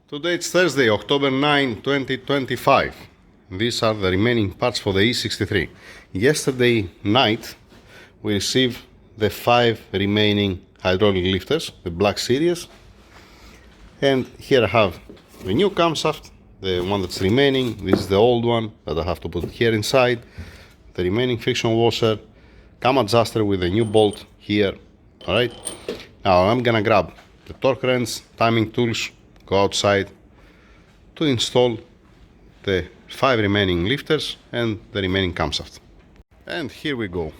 Today it's Thursday, October 9, 2025. These are the remaining parts for the E63. Yesterday night we received the 5 remaining hydraulic lifters, the Black Series. And here I have the new camshaft, the one that's remaining. This is the old one that I have to put here inside. The remaining friction washer, cam adjuster with a new bolt here. Alright, now I'm gonna grab the torque wrench, timing tools, go outside to install the 5 remaining lifters and the remaining camshaft. And here we go.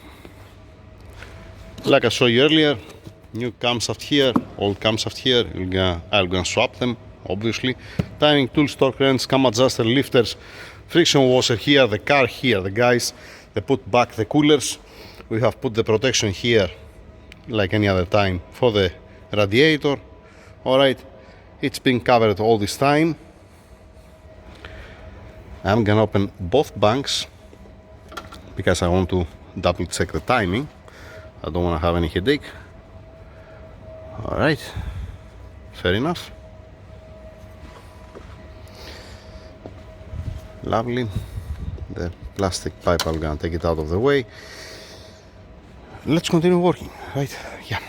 Like I showed you earlier, new camshaft here, old camshaft here. I'm gonna swap them, obviously. Timing tools, torque wrench, cam adjuster, lifters, friction washer here, the car here. The guys, they put back the coolers. We have put the protection here, like any other time, for the radiator. Alright, it's been covered all this time. I'm gonna open both banks because I want to double check the timing. I don't want to have any headache. Alright, fair enough. Lovely. The plastic pipe, I'm gonna take it out of the way. Let's continue working, right? Yeah.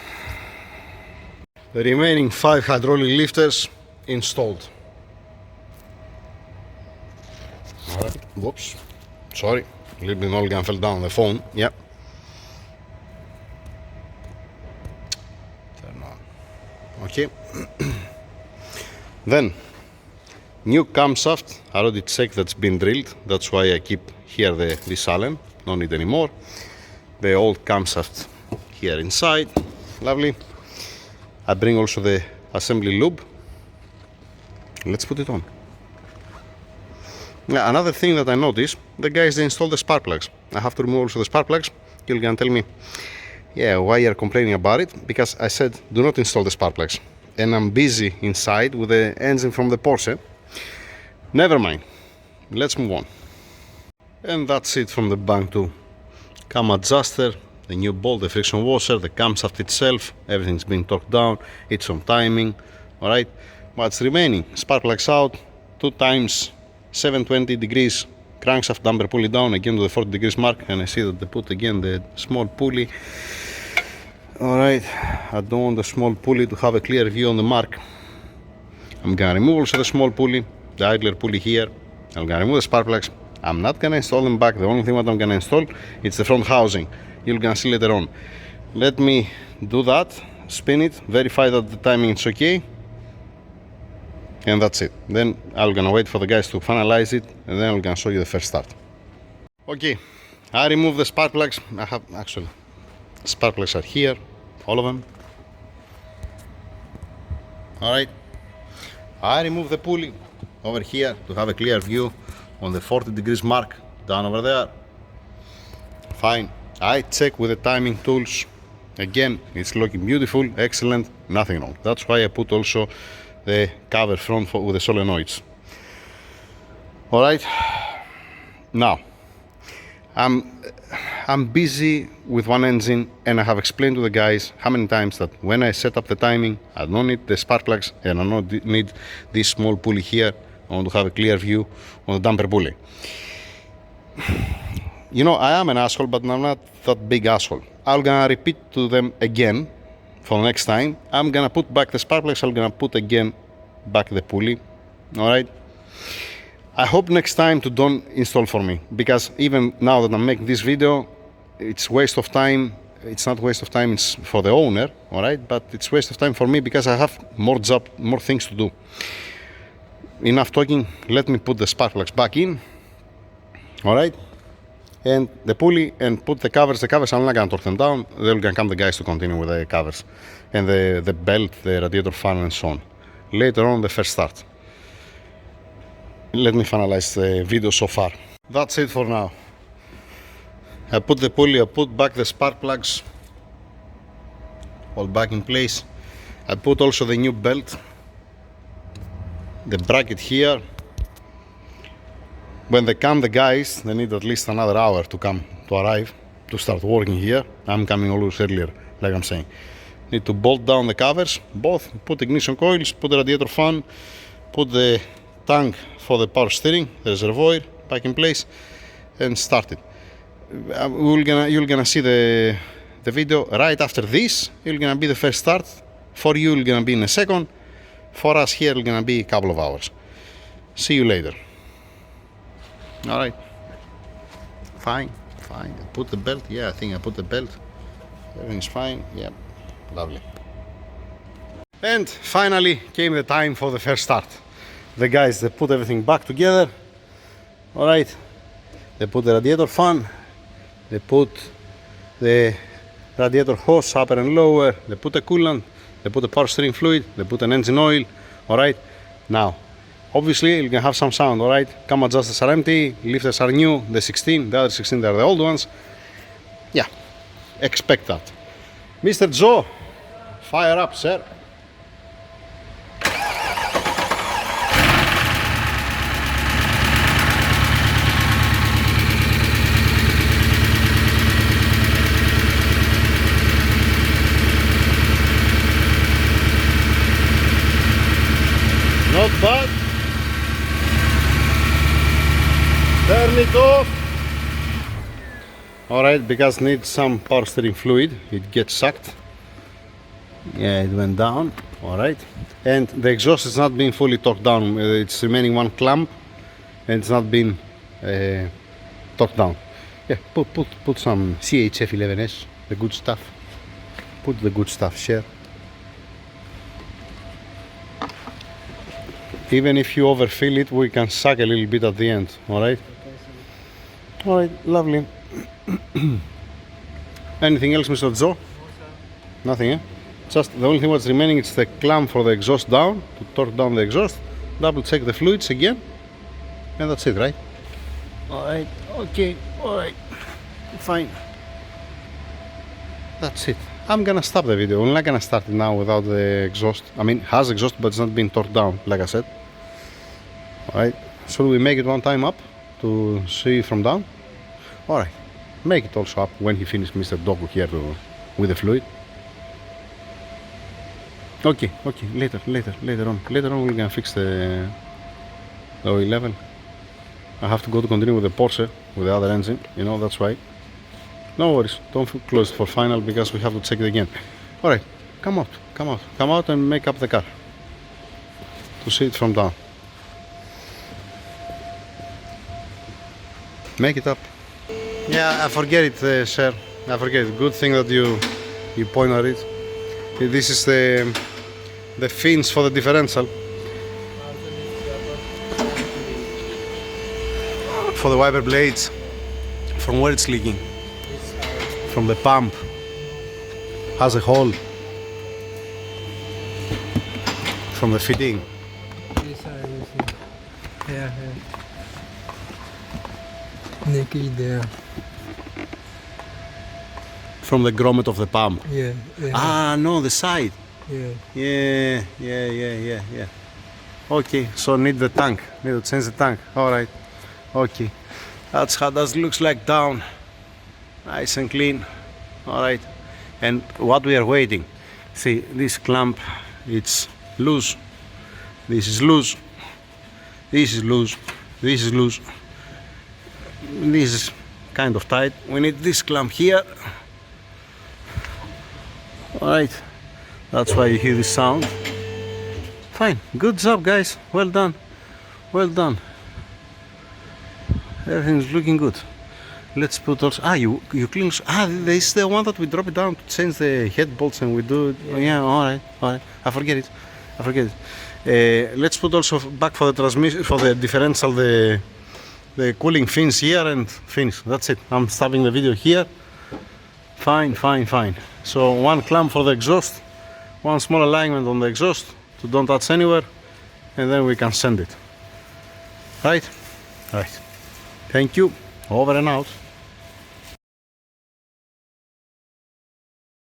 The remaining 5 hydraulic lifters installed. Alright, whoops, sorry, a little bit oil gun fell down on the phone, yeah. Turn on. Okay. Then, new camshaft, I already checked that's been drilled, that's why I keep here this Allen, no need anymore. The old camshaft here inside, lovely. I bring also the assembly lube. Let's put it on. Now, another thing that I noticed, the guys, they install the spark plugs. I have to remove also the spark plugs. You're gonna tell me, yeah, why you're complaining about it? Because I said, do not install the spark plugs. And I'm busy inside with the engine from the Porsche. Never mind. Let's move on. And that's it from the bank too. Cam adjuster, the new bolt, the friction washer, the camshaft itself, everything's been torqued down, it's on timing, alright? What's remaining? Spark plugs out, 2 times 720 degrees crankshaft damper pulley down again to the 40 degrees mark, and I see that they put again the small pulley. Alright, I don't want the small pulley to have a clear view on the mark. I'm gonna remove also the small pulley, the idler pulley here. I'm gonna remove the spark plugs. I'm not gonna install them back. The only thing what I'm gonna install is the front housing. You're gonna see later on. Let me do that, spin it, verify that the timing is okay, and that's it. Then I'm gonna wait for the guys to finalize it, and then I'm gonna show you the first start. Okay, I remove the spark plugs. I have actually spark plugs are here, all of them. Alright, I remove the pulley over here to have a clear view on the 40 degrees mark down over there. Fine. I check with the timing tools. Again, it's looking beautiful, excellent, nothing wrong. That's why I put also the cover front with the solenoids. Alright, now I'm busy with one engine, and I have explained to the guys how many times that when I set up the timing, I don't need the spark plugs and I don't need this small pulley here. I want to have a clear view on the damper pulley. You know, I am an asshole, but I'm not that big asshole. I'm gonna repeat to them again for next time. I'm gonna put back the spark plugs. I'm gonna put again back the pulley. Alright? I hope next time to don't install for me, because even now that I'm making this video, it's waste of time. It's not waste of time, it's for the owner, alright? But it's waste of time for me because I have more things to do. Enough talking, let me put the spark plugs back in. Alright? And the pulley, and put the covers. The covers, I'm not gonna torque them down. They're gonna come the guys to continue with the covers. And the belt, the radiator fan, and so on. Later on, the first start. Let me finalize the video so far. That's it for now. I put the pulley, I put back the spark plugs, all back in place. I put also the new belt, the bracket here. When they come, the guys, they need at least another hour to arrive, to start working here. I'm coming always earlier, like I'm saying. Need to bolt down the covers, both, put ignition coils, put the radiator fan, put the tank for the power steering, the reservoir back in place, and start it. You're gonna see the video right after this. It's gonna be the first start. For you, it's gonna be in a second. For us here, it's gonna be a couple of hours. See you later. All right. Fine. I put the belt. Yeah, I think I put the belt. Everything's fine. Yeah, lovely. And finally came the time for the first start. The guys, they put everything back together. All right. They put the radiator fan. They put the radiator hose upper and lower. They put the coolant. They put the power steering fluid. They put an engine oil. All right. Now, obviously, you're gonna have some sound. All right. Cam adjusters are empty. Lifters are new. The 16. The other 16, they're the old ones. Yeah. Expect that. Mr. Joe, fire up, sir. Not bad. Turn it off. Alright, because needs some power steering fluid. It gets sucked. Yeah, it went down. Alright. And the exhaust is not being fully torqued down. It's remaining one clamp and it's not been torqued down. Yeah, put some CHF 11S, the good stuff. Put the good stuff, share. Even if you overfill it, we can suck a little bit at the end, alright? Alright, lovely. Anything else, Mr. Joe? No, nothing, eh? Just the only thing what's remaining is the clamp for the exhaust down, to torque down the exhaust, double check the fluids again, and that's it, right? Alright, okay, alright, fine. That's it. I'm gonna stop the video. I'm not gonna start it now without the exhaust. I mean, it has exhaust, but it's not been torqued down, like I said. Alright, should we make it one time up to see from down? Alright, make it also up when he finishes Mr. Doku here with the fluid. Okay, later on we're gonna fix the oil level. I have to go to continue with the Porsche, with the other engine, you know, that's why. No worries, don't close it for final because we have to check it again. Alright, come out and make up the car to see it from down. Make it up. Yeah, I forget it, sir. I forget it. Good thing that you point at it. This is the fins for the differential. For the wiper blades. From where it's leaking. From the pump. Has a hole. From the fitting. Yeah. Naked there. From the grommet of the pump. Yeah. Ah, no, the side. Yeah. Yeah. Okay, so need the tank. Need to change the tank. Alright. Okay. That's how that looks like down. Nice and clean. Alright. And what we are waiting. See, this clamp, it's loose. This is loose. This is loose. This is loose. This is kind of tight. We need this clamp here. Alright. That's why you hear this sound. Fine. Good job, guys. Well done. Well done. Everything's looking good. Let's put also. You clean. This is the one that we drop it down to change the head bolts and we do it. Yeah. Alright. I forget it. Let's put also back for the transmission, for the differential, the cooling fins here and finish. That's it. I'm stopping the video here. Fine. So one clamp for the exhaust, one small alignment on the exhaust to don't touch anywhere, and then we can send it. Right. Thank you. Over and out.